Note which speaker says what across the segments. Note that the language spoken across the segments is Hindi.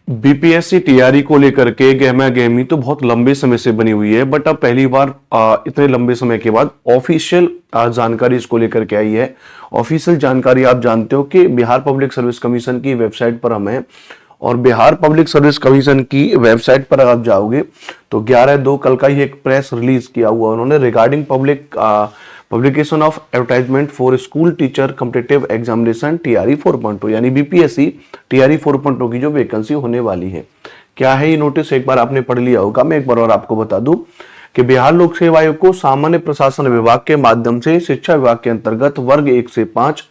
Speaker 1: बीपीएससी टीआरई को लेकर के गहमा गहमी तो बहुत लंबे समय से बनी हुई है, बट अब पहली बार इतने लंबे समय के बाद ऑफिशियल जानकारी इसको लेकर के आई है। ऑफिशियल जानकारी आप जानते हो कि बिहार पब्लिक सर्विस कमीशन की वेबसाइट पर हम हैं, और बिहार पब्लिक सर्विस कमीशन की वेबसाइट पर आप जाओगे तो 11/2 कल का ही एक प्रेस रिलीज किया हुआ उन्होंने regarding publication of advertisement for school teacher competitive examination TRE 4.0 यानी बीपीएससी टीआरई 4.0 की जो वैकेंसी होने वाली है। क्या है ये नोटिस, एक बार आपने पढ़ लिया होगा। मैं एक बार और आपको बता दूं कि बिहार लोक सेवा आयोग को सामान्य प्रशासन विभाग के माध्यम से शिक्षा विभाग के अंतर्गत वर्ग 1 से 5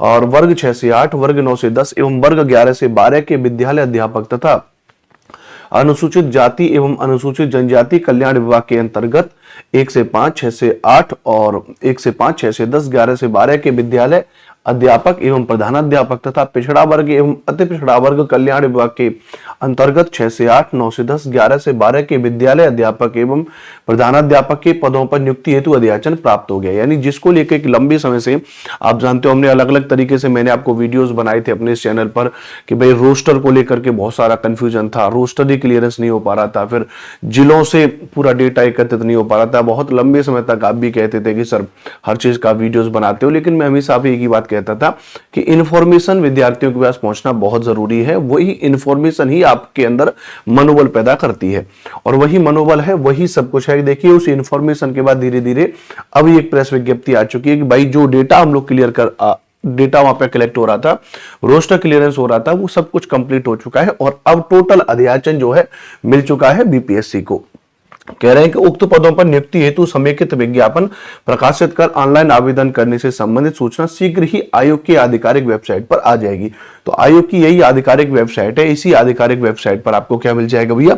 Speaker 1: और वर्ग 6 से 8, वर्ग 9 से 10 एवं वर्ग 11 से 12 के विद्यालय अध्यापक तथा अनुसूचित जाति एवं अनुसूचित जनजाति कल्याण विभाग के अंतर्गत 1 से 5, 6 से 8 और 1 से 5, 6 से 10, 11 से 12 के विद्यालय अध्यापक एवं प्रधानाध्यापक तथा पिछड़ा वर्ग एवं अति पिछड़ा वर्ग कल्याण विभाग के अंतर्गत 6 से 8, 9 से 10, 11 से 12 के विद्यालय अध्यापक एवं प्रधानाध्यापक के पदों पर नियुक्ति हेतु अध्याचन प्राप्त हो गया। यानी जिसको लेकर एक लंबे समय से आप जानते हो हमने अलग अलग तरीके से मैंने आपको वीडियोस बनाए थे अपने इस चैनल पर कि भाई रोस्टर को लेकर के बहुत सारा कंफ्यूजन था, रोस्टर ही क्लियरेंस नहीं हो पा रहा था, फिर जिलों से पूरा डेटा एकत्रित नहीं हो पा रहा था। बहुत लंबे समय तक आप भी कहते थे कि सर हर चीज का वीडियोस बनाते हो, लेकिन मैं हमेशा आप एक ही बात कहता था कि इंफॉर्मेशन विद्यार्थियों के पास पहुंचना बहुत जरूरी है। वही इंफॉर्मेशन ही आपके अंदर मनोबल पैदा करती है, और वही मनोबल है, वही सब कुछ है। देखिए उस इंफॉर्मेशन के बाद धीरे धीरे अब एक प्रेस विज्ञप्ति आ चुकी है कि भाई जो डेटा हम लोग डेटा वहां पे कलेक्ट हो रहा था, रोस्टर क्लियरेंस हो रहा था, वो सब कुछ कंप्लीट हो चुका है और अब टोटल अध्याचन जो है मिल चुका है बीपीएससी को। कह रहे हैं कि उक्त पदों पर नियुक्ति हेतु समेकित विज्ञापन प्रकाशित कर ऑनलाइन आवेदन करने से संबंधित सूचना शीघ्र ही आयोग की आधिकारिक वेबसाइट पर आ जाएगी। तो आयोग की यही आधिकारिक वेबसाइट है। इसी आधिकारिक वेबसाइट पर आपको क्या मिल जाएगा भैया,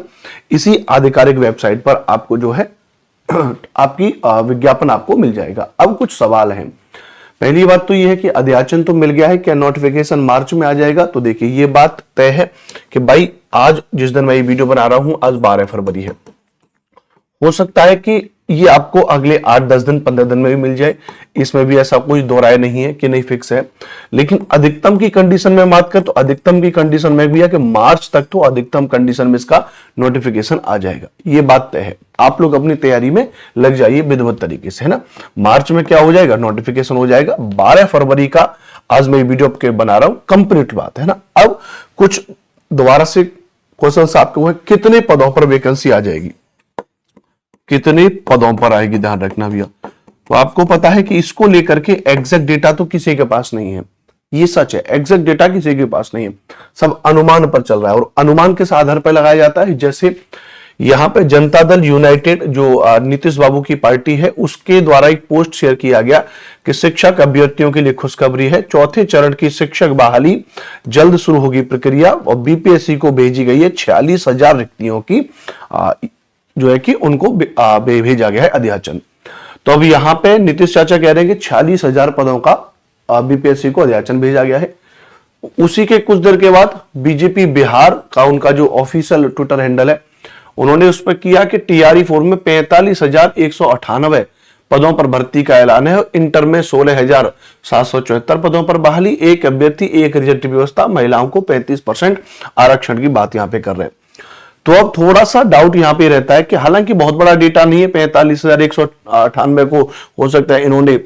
Speaker 1: इसी आधिकारिक वेबसाइट पर आपको जो है आपकी विज्ञापन आपको मिल जाएगा। अब कुछ सवाल हैं। पहली बात तो यह है कि अध्याचन तो मिल गया है, क्या नोटिफिकेशन मार्च में आ जाएगा? तो देखिए ये बात तय है कि भाई आज जिस दिन मैं ये वीडियो बना रहा हूं आज 12 फरवरी है, हो सकता है कि ये आपको अगले 8-10 दिन 15 दिन में भी मिल जाए। इसमें भी ऐसा कोई दो राय नहीं है कि नहीं फिक्स है, लेकिन अधिकतम की कंडीशन में बात कर तो अधिकतम की कंडीशन में भी है कि मार्च तक तो अधिकतम कंडीशन में इसका नोटिफिकेशन आ जाएगा। ये बात तय है। आप लोग अपनी तैयारी में लग जाइए विधिवत तरीके से, है ना। मार्च में क्या हो जाएगा, नोटिफिकेशन हो जाएगा। 12 फरवरी का आज मैं वीडियो बना रहा हूं, कंप्लीट बात है ना। अब कुछ दोबारा से क्वेश्चन आपको, कितने पदों पर वैकेंसी आ जाएगी, कितने पदों पर आएगी, ध्यान रखना भैया। तो आपको पता है कि इसको लेकर के एग्जैक्ट डेटा तो किसी के पास नहीं है, ये सच है। एग्जैक्ट डेटा किसी के पास नहीं है, सब अनुमान पर चल रहा है और अनुमान किस आधार पर लगाया जाता है। जैसे यहां पे जनता दल यूनाइटेड जो नीतीश बाबू की पार्टी है उसके द्वारा एक पोस्ट शेयर किया गया कि शिक्षक अभ्यर्थियों के लिए खुशखबरी है, चौथे चरण की शिक्षक बहाली जल्द शुरू होगी प्रक्रिया और बीपीएससी को भेजी गई है 46,000 रिक्तियों की जो है कि उनको भेजा गया है अध्याचन। तो अब यहां पे नीतीश चाचा कह रहे हैं कि 46,000 पदों का बीपीएससी को अध्याचन भेजा गया है। उसी के कुछ देर के बाद बीजेपी बिहार का उनका जो ऑफिशियल ट्विटर हैंडल है उन्होंने उस पर किया कि टीआरई 4 में 45,198 पदों पर भर्ती का ऐलान है। इंटर में 16,774 पदों पर बहाली, एक अभ्यर्थी एक रिजर्व व्यवस्था, महिलाओं को 35% आरक्षण की बात यहां पे कर रहे हैं। तो अब थोड़ा सा डाउट यहां पे रहता है कि हालांकि बहुत बड़ा डेटा नहीं है, 45,198 को हो सकता है इन्होंने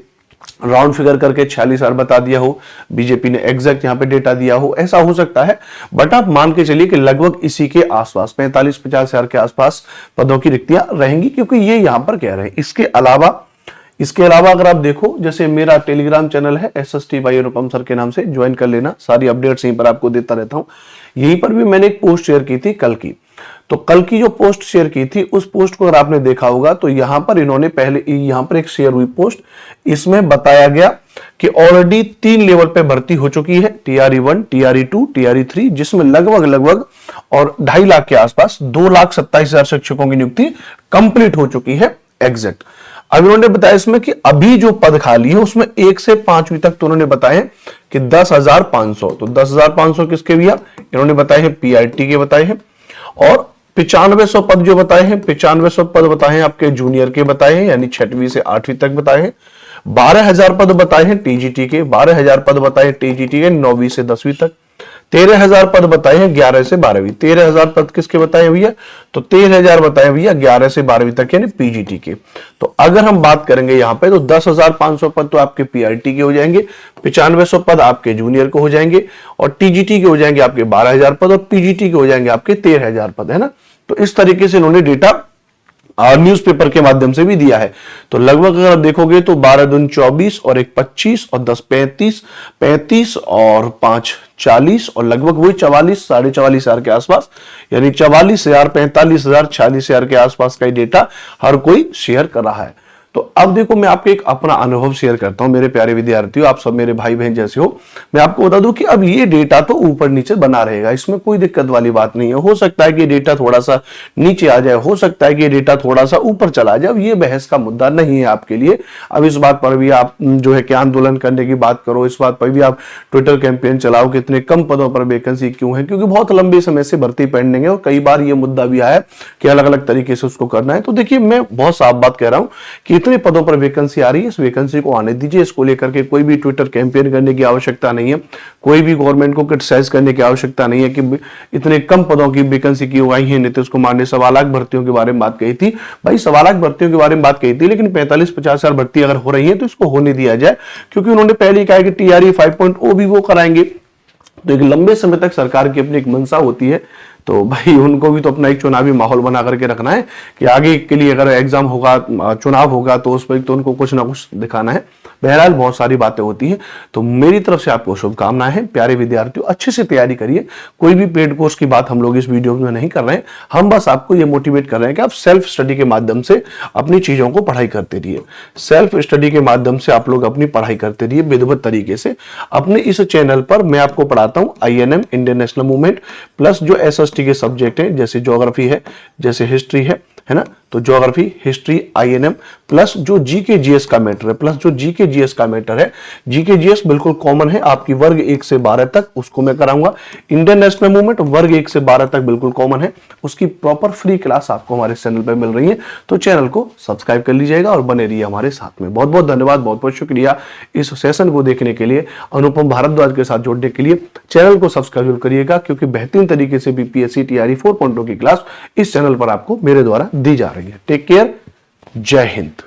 Speaker 1: राउंड फिगर करके 46,000 बता दिया हो, बीजेपी ने एग्जैक्ट यहां पे डेटा दिया हो, ऐसा हो सकता है। बट आप मान के चलिए कि लगभग इसी के आसपास 45-50,000 के आसपास पदों की रिक्तियां रहेंगी, क्योंकि ये यहां पर कह रहे हैं। इसके अलावा अगर आप देखो, जैसे मेरा टेलीग्राम चैनल है SST भाई अनुपम सर के नाम से, ज्वाइन कर लेना, सारी अपडेट्स यहीं पर आपको देता रहता हूं। यहीं पर भी मैंने एक पोस्ट शेयर की थी कल की। तो कल की जो पोस्ट शेयर की थी उस पोस्ट को अगर आपने देखा होगा तो यहां पर इन्होंने पहले यहां पर एक शेयर हुई पोस्ट, इसमें बताया गया कि ऑलरेडी 3 लेवल पे भर्ती हो चुकी है, टीआरई 1, टीआरई 2, टीआरई 3, जिसमें लगभग और 2.5 लाख के आसपास 2,27,000 शिक्षकों की नियुक्ति कंप्लीट हो चुकी है एग्जैक्ट। अब इन्होंने बताया इसमें कि अभी जो पद खाली है उसमें 1 से 5वीं तक तो उन्होंने बताए कि 10,500। तो 10,500 किसके भैया, इन्होंने बताए हैं पीआईटी के बताए हैं, और 9500 पद जो बताए हैं, 9500 पद बताए हैं आपके जूनियर के बताए हैं, यानी 6वीं से 8वीं तक बताए हैं। 12,000 पद बताए हैं टीजीटी के, 12,000 पद बताए टीजीटी के 9वीं से 10वीं तक। 13,000 पद बताए हैं 11 से 12वीं। 13,000 पद किसके बताए भैया? तो 13,000 बताए भैया 11 से 12वीं तक यानी पीजीटी के। तो अगर हम बात करेंगे यहाँ पे तो 10,500 पद तो आपके पीआरटी के हो जाएंगे, 9500 पद आपके जूनियर को हो जाएंगे, और टीजीटी के हो जाएंगे आपके 12,000 पद, और पीजीटी के हो जाएंगे आपके 13,000 पद, है ना। तो इस तरीके से इन्होंने डेटा न्यूज़पेपर के माध्यम से भी दिया है। तो लगभग अगर आप देखोगे तो 12 दूनी 24 और 1 25 और 10 35, 35 और 5 40 और लगभग वही 44 साढ़े 44,000 के आसपास, यानी 44,000 45,000 46,000 के आसपास का डेटा हर कोई शेयर कर रहा है। तो अब देखो मैं आपको एक अपना अनुभव शेयर करता हूं मेरे प्यारे विद्यार्थियों, आप सब मेरे भाई बहन जैसे हो। मैं आपको बता दूं कि अब ये डेटा तो ऊपर नीचे बना रहेगा, इसमें कोई दिक्कत वाली बात नहीं है। हो सकता है कि डेटा थोड़ा सा नीचे आ जाए, हो सकता है कि डेटा थोड़ा सा ऊपर चला जाए, अब ये बहस का मुद्दा नहीं है आपके लिए। अब इस बात पर भी आप जो है कि आंदोलन करने की बात करो, इस बात पर भी आप ट्विटर कैंपेन चलाओ कि इतने कम पदों पर वैकेंसी क्यों है, क्योंकि बहुत लंबे समय से भर्ती पेंडिंग है और कई बार ये मुद्दा भी आया कि अलग अलग तरीके से उसको करना है। तो देखिए मैं बहुत साफ बात कह रहा हूं कि इतने पदों पर वैकेंसी आ रही है, इस वैकेंसी को आने दीजिए। इसको लेकर के कोई भी ट्विटर कैंपेन करने की आवश्यकता नहीं है, कोई भी गवर्नमेंट को क्रिटिसाइज करने की आवश्यकता नहीं है कि इतने कम पदों की वैकेंसी क्यों आई है। नीतीश कुमार ने 1.25 लाख भर्तियों के बारे में बात कही थी, भाई 1.25 लाख भर्तियों के बारे में बात कही थी, लेकिन 45-50 हजार भर्ती अगर हो रही है तो इसको होने दिया जाए, क्योंकि उन्होंने पहले ही कहा कि टीआरई 5.0 भी वो कराएंगे। तो एक लंबे समय तक सरकार की अपनी एक मंशा होती है, तो भाई उनको भी तो अपना एक चुनावी माहौल बना करके रखना है कि आगे के लिए अगर एग्जाम होगा, चुनाव होगा, तो उस पर तो उनको कुछ ना कुछ दिखाना है। बहरहाल बहुत सारी बातें होती हैं। तो मेरी तरफ से आपको शुभकामनाएं हैं प्यारे विद्यार्थियों, अच्छे से तैयारी करिए। कोई भी पेड कोर्स की बात हम लोग इस वीडियो में नहीं कर रहे हैं, हम बस आपको ये मोटिवेट कर रहे हैं कि आप सेल्फ स्टडी के माध्यम से अपनी चीजों को पढ़ाई करते रहिए। सेल्फ स्टडी के माध्यम से आप लोग अपनी पढ़ाई करते रहिए विधिवत तरीके से। अपने इस चैनल पर मैं आपको पढ़ाता हूं INM Indian national movement plus जो SST के सब्जेक्ट हैं, जैसे ज्योग्राफी है, जैसे हिस्ट्री है ना। तो ज्योग्राफी, हिस्ट्री, INM प्लस जो जीके जीएस का मैटर है, प्लस जो जीके जीएस का मैटर है। जीके जीएस बिल्कुल कॉमन है आपकी वर्ग 1 से 12 तक, उसको मैं कराऊंगा। इंडियन नेशनल मूवमेंट वर्ग 1 से 12 तक बिल्कुल कॉमन है, उसकी प्रॉपर फ्री क्लास आपको हमारे चैनल पर मिल रही है। तो चैनल को सब्सक्राइब कर लीजिएगा और बने रहिए हमारे साथ में। बहुत बहुत धन्यवाद, बहुत बहुत शुक्रिया इस सेशन को देखने के लिए, अनुपम भारद्वाज के साथ जोड़ने के लिए। चैनल को सब्सक्राइब करिएगा, क्योंकि बेहतरीन तरीके से BPSC TRE 4.0 की क्लास इस चैनल पर आपको मेरे द्वारा दी जा रही है। टेक केयर, जय हिंद।